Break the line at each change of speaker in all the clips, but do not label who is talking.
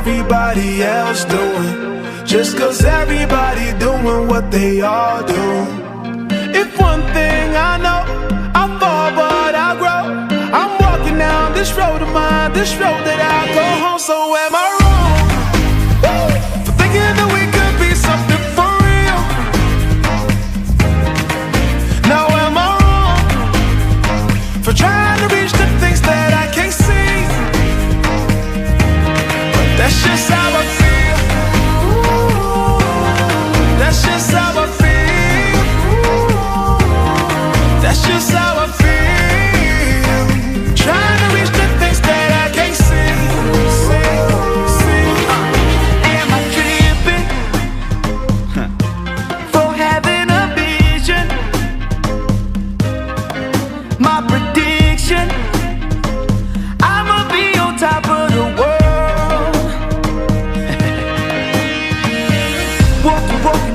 Everybody else doing, just cause everybody doing what they all do. If one thing I know, I fall but I grow. I'm walking down this road of mine, this road that I go home. So am I wrong for thinking that we could be something for real? Now am I wrong for trying to reach the things that I can't see? That's just how I feel. That's just how I feel. That's just how I feel. Trying to reach the things that I can't see.
Am I tripping for having a vision? My prediction, I'ma be on top of the world.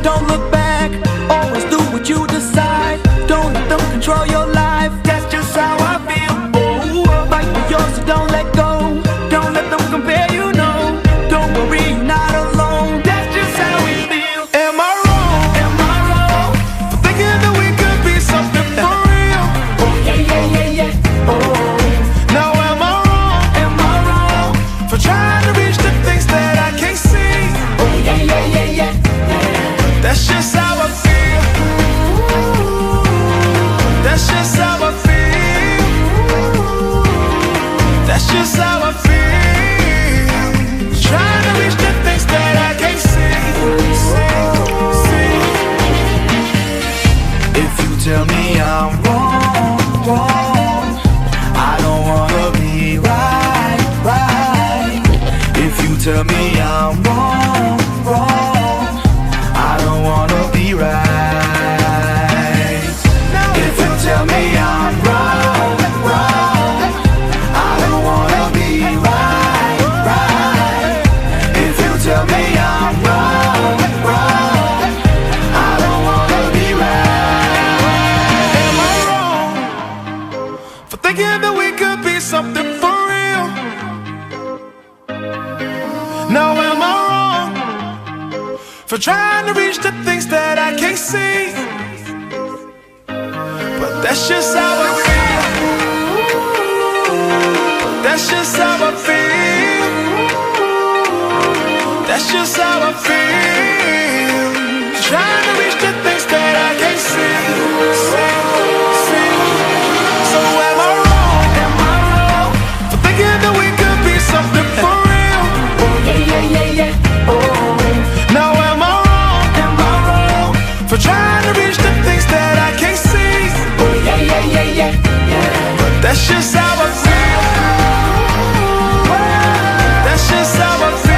Don't look back, always do what you decide. Don't let them control your life, that's just how I feel. Oh, fight for yours, so don't let go. Don't let them compare you, no. Don't worry, you're not alone, that's just how we feel.
Am I wrong?
Am I wrong
for thinking that we could be something for real?
Oh, yeah. Oh,
now am I wrong?
Am I wrong
for trying to reach the things that I can't see?
Oh, yeah.
That's just how I feel. That's just how I feel. That's just how I feel. Trying to reach the things that I can't see. If you tell me I'm wrong, I don't wanna be right. If you tell me I'm wrong, I don't wanna be right. If you tell me I'm wrong, I don't wanna be right. If you tell me I'm wrong, I don't wanna be right. Am I wrong for thinking that we could be something for real? Now am I wrong for trying to reach the things that I can't see? But that's just how I feel. That's just how I feel. That's just how I feel. Trying to reach the things that I can't see. So am I wrong?
Am I wrong
for thinking that we could be something for real?
Oh, yeah. Oh,
now am I wrong for trying to reach the things that I can't see?
oh, yeah.
But that's just how I feel. That's just how I feel.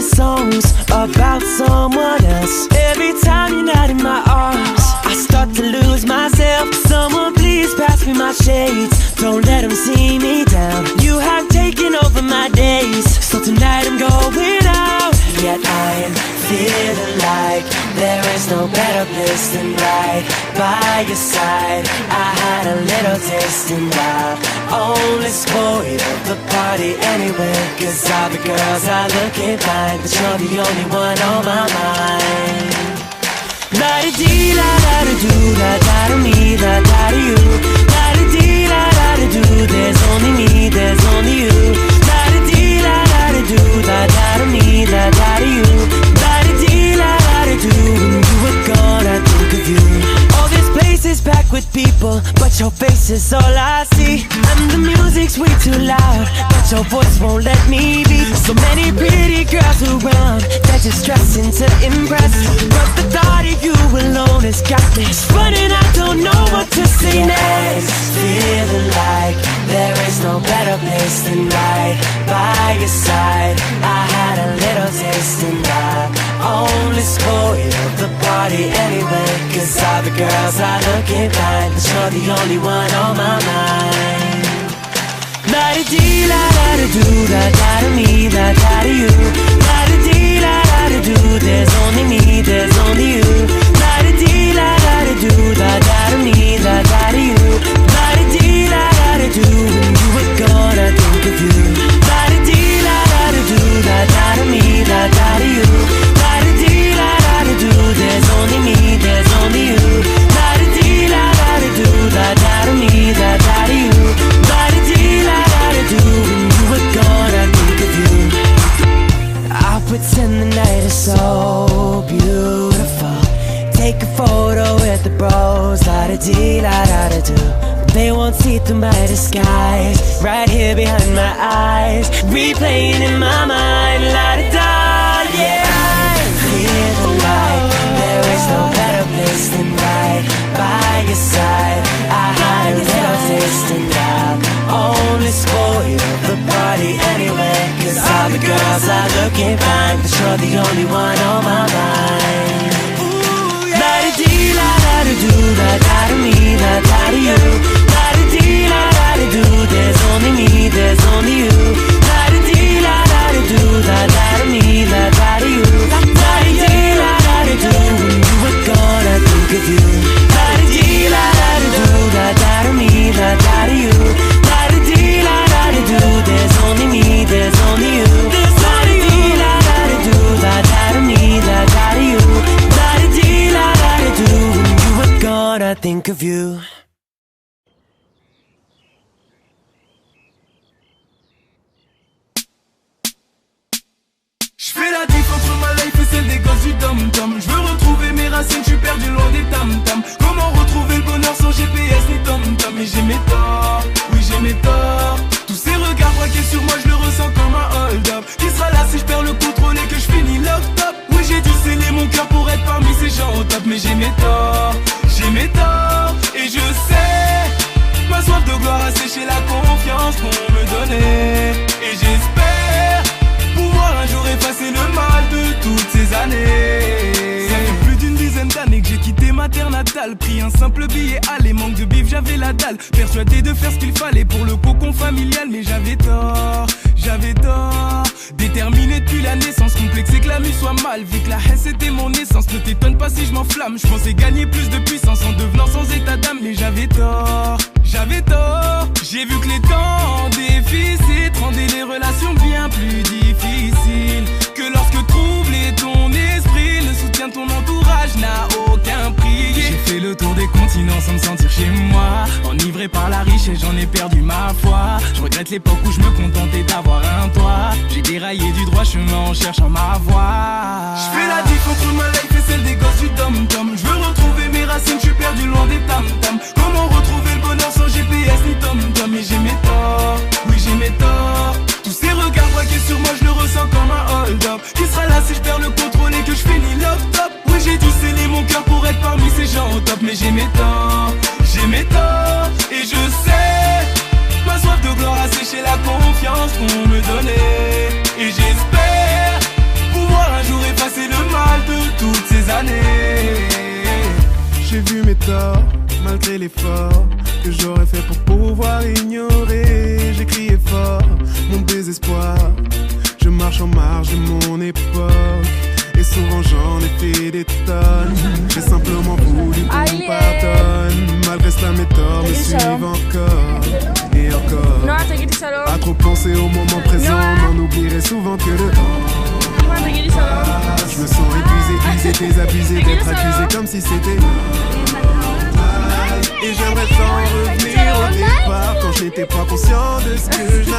these songs about someone else. Every time you're not in my arms, I start to lose myself. Someone please pass me my shades, don't let them see me down. You have taken over my days, so tonight I'm going out. Yet I am feeling like there is no better place than right by your side. I had a little taste and I only spoiled the party anyway. Cause all the girls are looking fine, but you're the only one on my mind. La-di-dee-la-da-da-do-da-da-da-me, da-da-da-you. La-di-dee-la-da-da-do, there's only me, there's only you. La-di-dee-la-da-da-do-da-da-da-me, da-da-da-you. La-di-dee-la-da-da-do, when you were gone, I think of you. All this place is packed with people, but your face is all I see. And the music's way too loud, but your voice won't let me be. So many pretty girls around, they're just dressing to impress. But the thought of you alone has got me running, I don't know what to say next. Feeling like there is no better place than right by your side. I had a little taste and I only spoiled the party anyway. Cause all the girls are looking fine, but you're the only one on my mind. La-di-dee-la-da-da-do-da-da-da-me, da-da-da-you. La-di-dee-la-da-da-do, there's only me, there's only you. La-di-dee-la-da-da-do-da-da-da-me, da-da-da-you. La-di-dee-la-da-da-do, when you were gone, I think of you. La-di-dee-la-da-da-do-da-da-da-me, da-da-da-you. La-di-dee-la-da-da-do, there's only me, there's only you. La-di-dee-la-da-da-do-da-da-da-me, da-da-da-you. La-di-dee-la-da-da-do, when you were gone, I think of you. I'll pretend the night is so beautiful. Take a photo with the bros, la-da-dee-la-da-da-do. They won't see through my disguise, right here behind my eyes, replaying in my mind, la-da-da, yeah. Feeling like there is no better place than right by your side. I had a little taste and I only spoiled the party anyway. Cause all the girls are looking fine, but you're the only one on my mind. La-di-dee-la-da-da-do-da-da-da-me, da-da-da-you. La-di-dee-la-da-da-do, there's only me, there's only you. La-di-dee-la-da-da-do-da-da-da-me, da-da-da-you. La-di-dee-la-da-da-do, when you were gone, I think of you. La-di-dee-la-da-da-do-da-da-da-me, da-da-da-you. La-di-dee-la-da-da-do, there's only me, there's only you. La-di-dee-la-da-da-do-da-da-da-me, da-da-da-you. La-di-dee-la-da-da-do, when you were gone, I think of you.
J'fais la diff entre ma life et celle des gosses du dom-tom. J'veux retrouver mes racines, j'suis perdu loin des tam-tams. Comment retrouver le bonheur sans GPS ni tom-tom? Et j'ai mes torts, oui j'ai mes torts. Tous ces regards braqués sur moi, je le ressens comme un hold-up. Qui sera là si je perds le contrôle et que je finis lock-top? Oui j'ai dû sceller mon cœur pour être parmi ces gens au top. Mais j'ai mes torts, et je sais, ma soif de gloire a séché la confiance qu'on me donnait. Et j'espère pouvoir un jour effacer le mal de toutes ces années. Ça fait plus d'une dizaine d'années que j'ai quitté ma terre natale. Pris un simple billet aller, manque de bif, j'avais la dalle. Persuadé de faire ce qu'il fallait pour le cocon familial. Mais j'avais tort. Déterminé depuis la naissance, complexé que la mue soit mal. Vu que la haine c'était mon essence, ne t'étonne pas si je m'enflamme. Je pensais gagner plus de puissance en devenant sans état d'âme. Mais j'avais tort. J'ai vu que les temps en déficit rendaient les relations bien plus difficiles. Que lorsque troublé ton esprit, le soutien de ton entourage n'a aucun prix. J'ai fait le tour des continents sans me sentir chez moi. Enivré par la richesse, j'en ai perdu ma foi. Je regrette l'époque où je me contentais d'avoir un toit. J'ai déraillé du droit chemin en cherchant ma voie. Je fais la diff entre ma life et celle des gosses du dom-tom. Je veux retrouver mes racines, je suis perdu loin des tam-tams. Comment retrouver le bonheur sans GPS ni tom-tom? Et j'ai mes torts, oui j'ai mes torts. Tous ces regards braqués sur moi, je le ressens comme un hold-up. Qui sera là si je perds le contrôle et que je finis lock-top? Oui j'ai dû sceller mon cœur pour être parmi ces gens au top. Mais j'ai mes torts, et je sais, ma soif de gloire a séché la confiance qu'on me donnait. Et j'espère tort, malgré l'effort que j'aurais fait pour pouvoir ignorer. J'ai crié fort mon désespoir. Je marche en marge de mon époque. Et souvent j'en ai fait des tonnes. J'ai simplement voulu qu'on me pardonne. Malgré cela mes torts me suivent encore et encore. À trop penser au moment présent, n'en oublierai souvent que le je me sens épuisé, désabusé, d'être accusé comme si c'était. Et j'aimerais tant revenir au départ quand je n'étais pas conscient de ce que